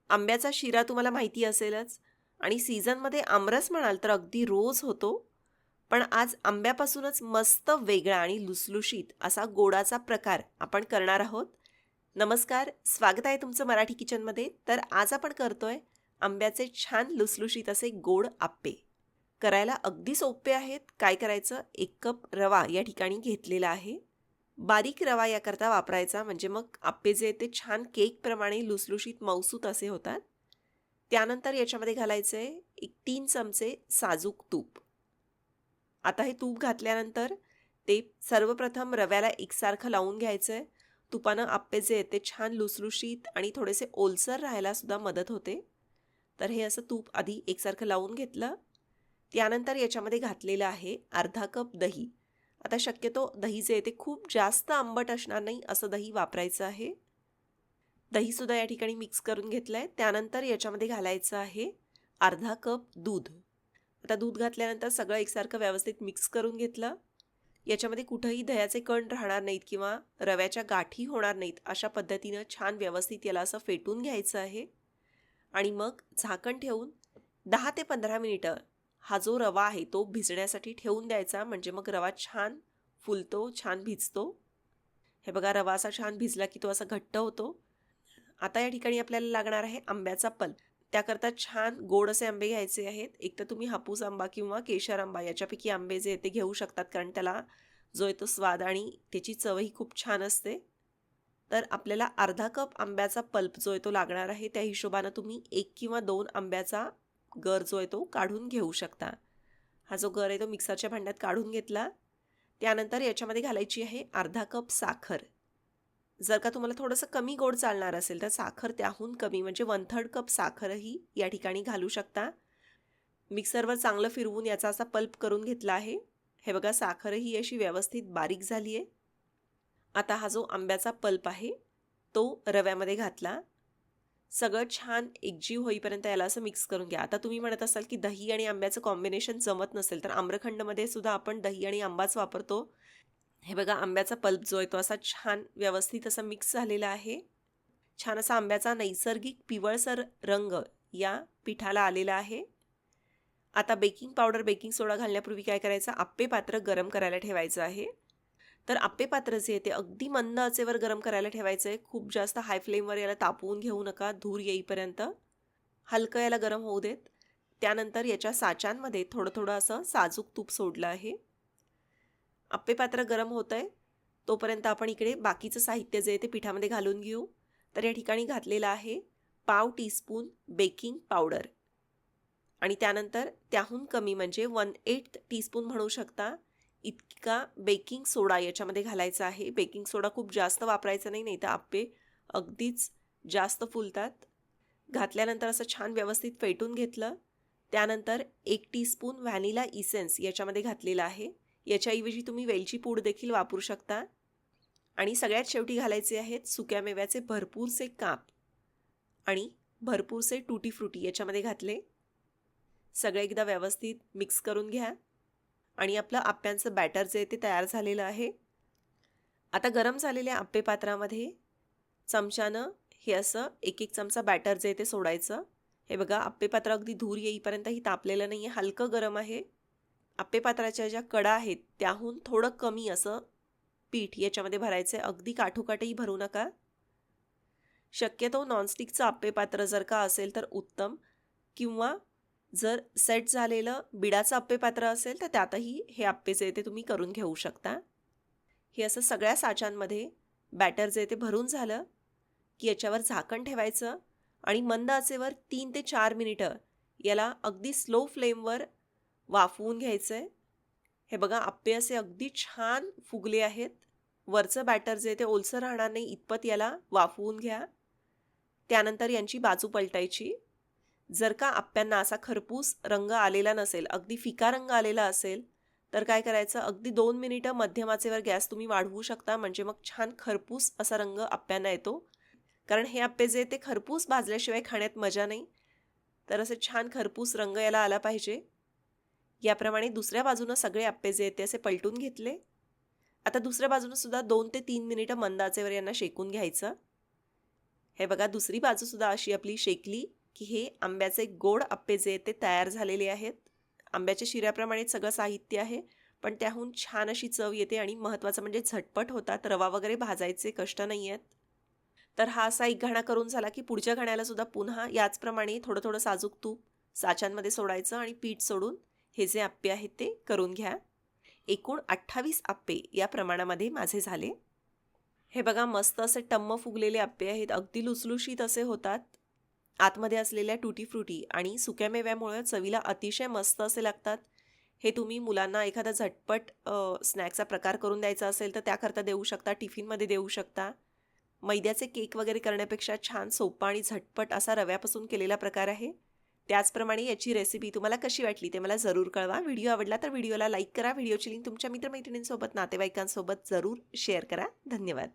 आंब्याचा शिरा तुम्हाला माहिती असेलच आणि सीझनमध्ये आमरस म्हणाल तर अगदी रोज होतो. पण आज आंब्यापासूनच मस्त वेगळा आणि लुसलुशीत असा गोडाचा प्रकार आपण करणार आहोत. नमस्कार, स्वागत आहे तुमचं मराठी किचनमध्ये. तर आज आपण करतोय आंब्याचे छान लुसलुशीत असे गोड आप्पे. करायला अगदी सोपे आहेत. काय करायचं, 1 कप रवा या ठिकाणी घेतलेला आहे. बारीक रवा याकरता वापरायचा, म्हणजे मग आप्पे जे ते छान केकप्रमाणे लुसलुशीत मऊसूत असे होतात. त्यानंतर याच्यामध्ये घालायचं आहे 3 चमचे साजूक तूप. आता हे तूप घातल्यानंतर ते सर्वप्रथम रव्याला एकसारखं लावून घ्यायचं आहे. तुपानं आप्पे जे ते छान लुसलुशीत आणि थोडेसे ओलसर राहायला सुद्धा मदत होते. तर हे असं तूप आधी एकसारखं लावून घेतलं. त्यानंतर याच्यामध्ये घातलेलं आहे अर्धा कप दही. आता शक्यतो दही जे आहे ते खूप जास्त आंबट असणार नाही असं दही वापरायचं आहे. दहीसुद्धा या ठिकाणी मिक्स करून घेतलं आहे. त्यानंतर याच्यामध्ये घालायचं आहे अर्धा कप दूध. आता दूध घातल्यानंतर सगळं एकसारखं व्यवस्थित मिक्स करून घेतलं. याच्यामध्ये कुठंही दह्याचे कण राहणार नाहीत किंवा रव्याच्या गाठी होणार नाहीत, अशा पद्धतीनं छान व्यवस्थित याला असं फेटून घ्यायचं आहे. आणि मग झाकण ठेवून 10 ते 15 मिनिटं हा जो रवा आहे तो भिजण्यासाठी ठेवून द्यायचा, म्हणजे मग रवा छान फुलतो, छान भिजतो. हे बघा, रवा असा छान भिजला की तो असा घट्ट होतो. आता या ठिकाणी आपल्याला लागणार आहे आंब्याचा पल्प. त्याकरता छान गोड असे आंबे घ्यायचे आहेत. एक तर तुम्ही हापूस आंबा किंवा केशर आंबा याच्यापैकी आंबे जे ते घेऊ शकतात, कारण त्याला जो आहे तो स्वाद आणि त्याची चवही खूप छान असते. तर आपल्याला अर्धा कप आंब्याचा पल्प जो आहे तो लागणार आहे. त्या हिशोबानं तुम्ही 1 किंवा 2 आंब्याचा गर जो आहे तो काढून घेऊ शकता. हा जो गर आहे तो मिक्सरच्या भांड्यात काढून घेतला. त्यानंतर याच्यामध्ये घालायची आहे अर्धा कप साखर. जर का तुम्हाला थोडंसं कमी गोड चालणार असेल तर साखर त्याहून कमी, म्हणजे 1/3 कप साखरही या ठिकाणी घालू शकता. मिक्सरवर चांगलं फिरवून याचा असा पल्प करून घेतला आहे. हे बघा, साखरही अशी व्यवस्थित बारीक झाली आहे. आता हा जो आंब्याचा पल्प आहे तो रव्यामध्ये घातला. सगळं छान एकजीव होईपर्यंत याला असं मिक्स करून घ्या. आता तुम्ही म्हणत असाल की दही आणि आंब्याचं कॉम्बिनेशन जमत नसेल, तर आम्रखंडमध्ये सुद्धा आपण दही आणि आंबाच वापरतो. हे बघा, आंब्याचा पल्प जो आहे तो असा छान व्यवस्थित असा मिक्स झालेला आहे. छान असा आंब्याचा नैसर्गिक पिवळसर रंग या पिठाला आलेला आहे. आता बेकिंग पावडर, बेकिंग सोडा घालण्यापूर्वी काय करायचं, आप्पे पात्र गरम करायला ठेवायचं आहे. तर आप्पे पात्र जे आहे ते अगदी मंद आचेवर गरम करायला ठेवायचं आहे. खूप जास्त हाय फ्लेमवर याला तापवून घेऊ नका, धूर येईपर्यंत. हलकं याला गरम होऊ देत. त्यानंतर याच्या साच्यांमध्ये थोडं थोडं असं साजूक तूप सोडलं आहे. आप्पे पात्र गरम होत आहे तोपर्यंत आपण इकडे बाकीचं साहित्य जे आहे ते पिठामध्ये घालून घेऊ. तर या ठिकाणी घातलेलं आहे पाव टीस्पून बेकिंग पावडर आणि त्यानंतर त्याहून कमी, म्हणजे 1/8 टीस्पून म्हणू शकता, इतका बेकिंग सोडा याच्यामध्ये घालायचा आहे. बेकिंग सोडा खूप जास्त वापरायचा नाही, नाही तर आप्पे अगदीच जास्त फुलतात. घातल्यानंतर असं छान व्यवस्थित फेटून घेतलं. त्यानंतर 1 टीस्पून व्हॅनिला इसेन्स याच्यामध्ये घातलेला आहे. याच्याऐवजी तुम्ही वेलची पूड देखील वापरू शकता. आणि सगळ्यात शेवटी घालायचे आहेत सुक्या मेव्याचे भरपूरसे काप आणि भरपूरसे टूटी फ्रुटी याच्यामध्ये घातले. सगळं एकदा व्यवस्थित मिक्स करून घ्या आणि आपलं आप्प्यांचं बॅटर जे ते तयार झालेलं आहे. आता गरम झालेल्या आप्पे पात्रामध्ये चमच्यानं हे असं 1-1 चमचा बॅटर जे ते सोडायचं. हे बघा, आप्पे पात्र अगदी धूर येईपर्यंतही तापलेलं नाही आहे, हलकं गरम आहे. आप्पे पात्राच्या ज्या कडा आहेत त्याहून थोडं कमी असं पीठ याच्यामध्ये भरायचं आहे. अगदी काठोकाठही भरू नका. शक्यतो नॉनस्टिकचं आप्पे पात्र जर का असेल तर उत्तम, किंवा जर सेट झालेलं बिडाचं आप्पे पात्र असेल तर त्यातही हे आप्पे जे ते तुम्ही करून घेऊ शकता. हे असं सगळ्या साच्यांमध्ये बॅटर जे ते भरून झालं की याच्यावर झाकण ठेवायचं आणि मंद आचेवर 3 ते 4 मिनिटं याला अगदी स्लो फ्लेमवर वाफवून घ्यायचं आहे. हे बघा, आप्पे असे अगदी छान फुगले आहेत. वरचं बॅटर जे ते ओलसर राहणार नाही इतपत याला वाफवून घ्या. त्यानंतर यांची बाजू पलटायची. जर का आप्प्यांना असा खरपूस रंग आलेला नसेल, अगदी फिका रंग आलेला असेल, तर काय करायचं, अगदी 2 मिनिटं मध्यम आचेवर गॅस तुम्ही वाढवू शकता, म्हणजे मग छान खरपूस असा रंग आप्प्यांना येतो. कारण हे आप्पे जे ते खरपूस भाजल्याशिवाय खाण्यात मजा नाही. तर असे छान खरपूस रंग याला आला पाहिजे. याप्रमाणे दुसऱ्या बाजूनं सगळे आप्पे जे ते असे पलटून घेतले. आता दुसऱ्या बाजूनं सुद्धा 2 ते 3 मिनिटं मंद आचेवर यांना शेकून घ्यायचं. हे बघा दुसरी बाजूसुद्धा अशी आपली शेकली की हे आंब्याचे गोड आप्पे जे आहेत ते तयार झालेले आहेत. आंब्याच्या शिऱ्याप्रमाणेच सगळं साहित्य आहे, पण त्याहून छान अशी चव येते आणि महत्त्वाचं म्हणजे झटपट होतात. रवा वगैरे भाजायचे कष्ट नाही आहेत. तर हा असा एक घाणा करून झाला की पुढच्या घाण्याला सुद्धा पुन्हा याचप्रमाणे थोडं थोडं साजूक तूप साच्यांमध्ये सोडायचं आणि पीठ सोडून हे जे आप्पे आहेत ते करून घ्या. एकूण 28 आप्पे या प्रमाणामध्ये माझे झाले. हे बघा मस्त असे टम्म फुगलेले आप्पे आहेत. अगदी लुसलुशीत असे होतात. आतमध्ये असलेल्या टुटी फ्रुटी आणि सुक्या मेव्यामुळे चवीला अतिशय मस्त असे लागतात. हे तुम्ही मुलांना एखादा झटपट स्नॅक्सचा प्रकार करून द्यायचा असेल तर त्याकरता देऊ शकता. टिफिनमध्ये देऊ शकता. मैद्याचे केक वगैरे करण्यापेक्षा छान सोपा आणि झटपट असा रव्यापासून केलेला प्रकार आहे. त्याचप्रमाणे याची रेसिपी तुम्हाला कशी वाटली ते मला जरूर कळवा. व्हिडिओ आवडला तर व्हिडिओला लाईक करा. व्हिडिओची लिंक तुमच्या मित्रमैत्रिणींसोबत नातेवाईकांसोबत जरूर शेअर करा. धन्यवाद.